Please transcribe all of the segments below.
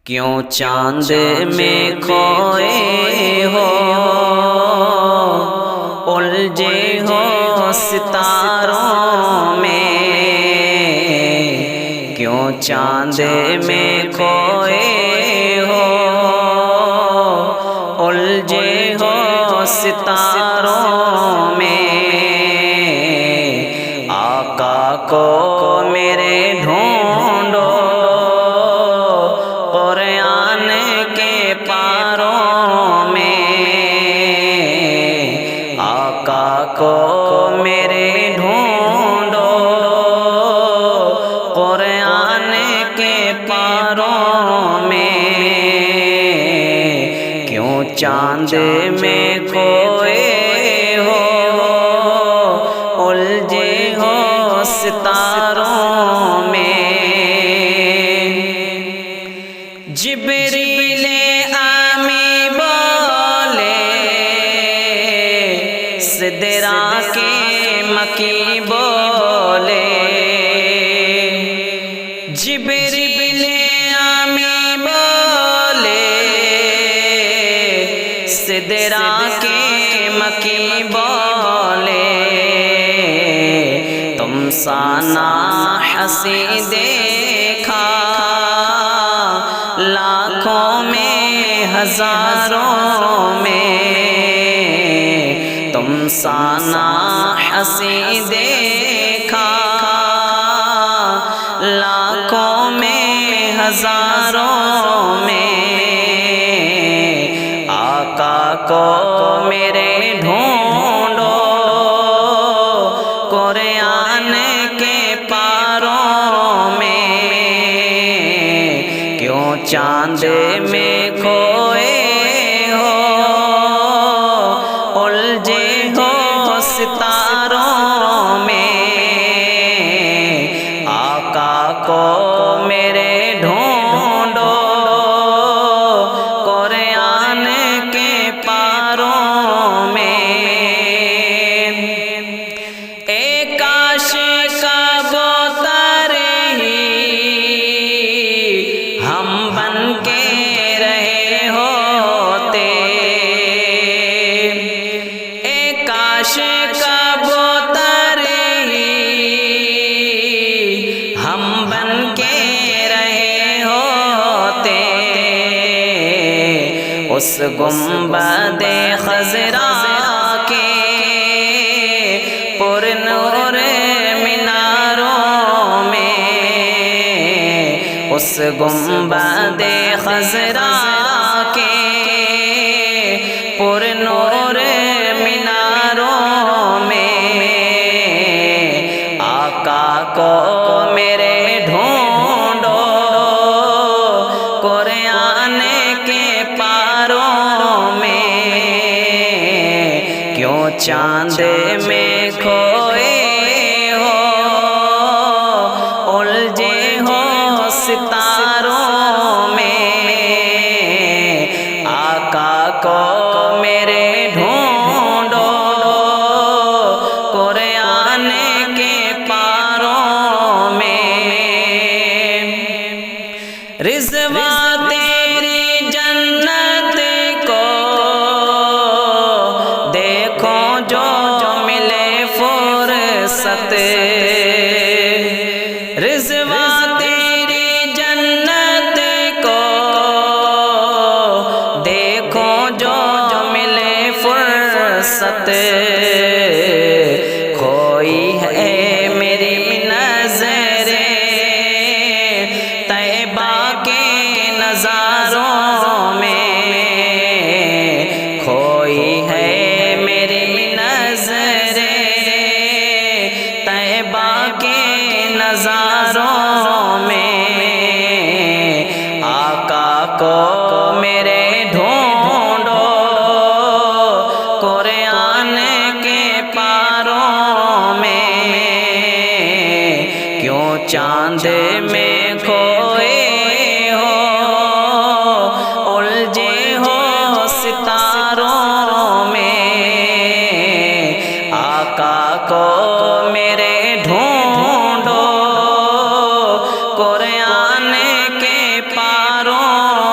کیوں چاند میں کھوئے ہو، الجھے ہو ستاروں میں؟ کیوں چاند میں کھوئے ہو، الجھے ہو ستاروں میں؟ آقا کو میرے ڈھونڈو قرآن کے پاروں میں، آقا کو میرے ڈھونڈو قرآن کے پاروں میں۔ کیوں چاند میں کھوئے ہو، الجھے ہو ستاروں میں؟ جبریل آمی بولے، سدرا کے مکی بولے، جبریل آمی بولے، سدرا کے مکی بولے، تم سانا ہنسی دیکھا لاکھوں میں ہزاروں میں، تم سانا ہنسی دیکھا لاکھوں میں ہزاروں میں۔ آقا کو میرے ڈھونڈو قرآن کے پاروں میں۔ کیوں چاند میں کھوئے ہو، الجھے ہو ستاروں میں؟ آقا کو میرے ڈھونڈو قرآن کے پاروں میں۔ ایک عاشق وہ ترہی ہم بن کے رہے ہوتے، ایک عاشق وہ ترہی ہم بن کے رہے ہوتے، اس گنبد خضرا کے پر نور میناروں میں، اس گنبد خضرا کے پر نور میناروں میں۔ آقا کو میرے ڈھونڈو قرآن کے پاروں میں۔ کیوں چاند میں کھوئے ہو، الجھے ہو ستاروں میں؟ آقا کو میرے ڈھونڈو قرآن کے پاروں میں۔ رضوا تیری جنت کو دیکھو جو ملے فرصت، رضوا تیری جنت کو دیکھو جو ملے فرصت، کھوئی ہے میری نظر طیبہ کے نظاروں میں، کھوئی ہے میری نظر طیبہ کے نظاروں میں۔ آقا کو میرے ڈھونڈو قرآن کے پاروں میں۔ کیوں چاند میں کھوئے ہو، الجھے ہو ستاروں میں؟ آقا کو میرے ڈھونڈو قرآن کے پاروں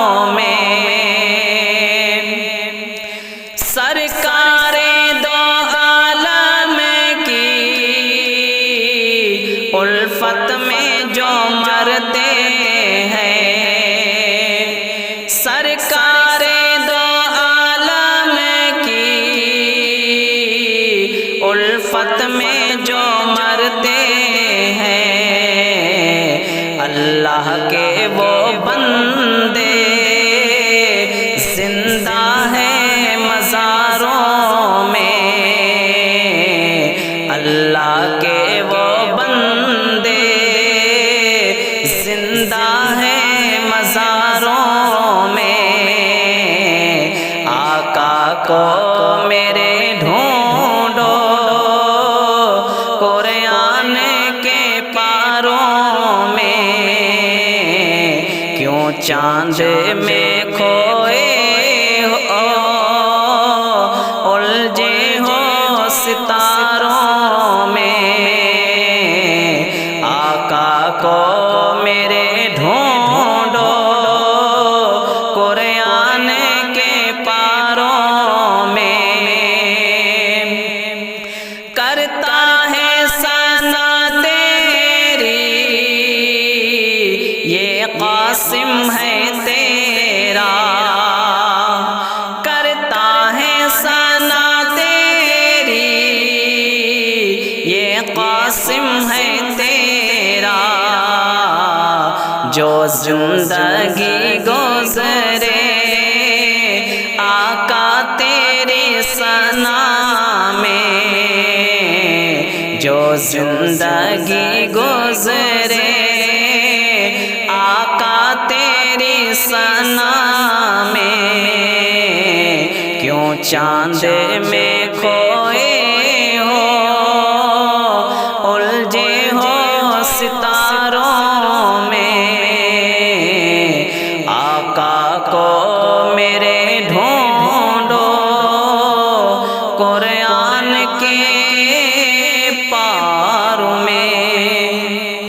چاند میں کھوئے ہو الجھے ہو ستاروں میں آقا کو میرے ڈھونڈو قرآن کے پاروں میں کرتا ہے ثنا تیری یہ قاسم ہے تیرا کرتا ہے ثنا تیری یہ قاسم ہے تیرا جو زندگی گزرے آقا تیری ثنا میں جو زندگی گزرے آقا تیری ثنا میں کیوں چاند میں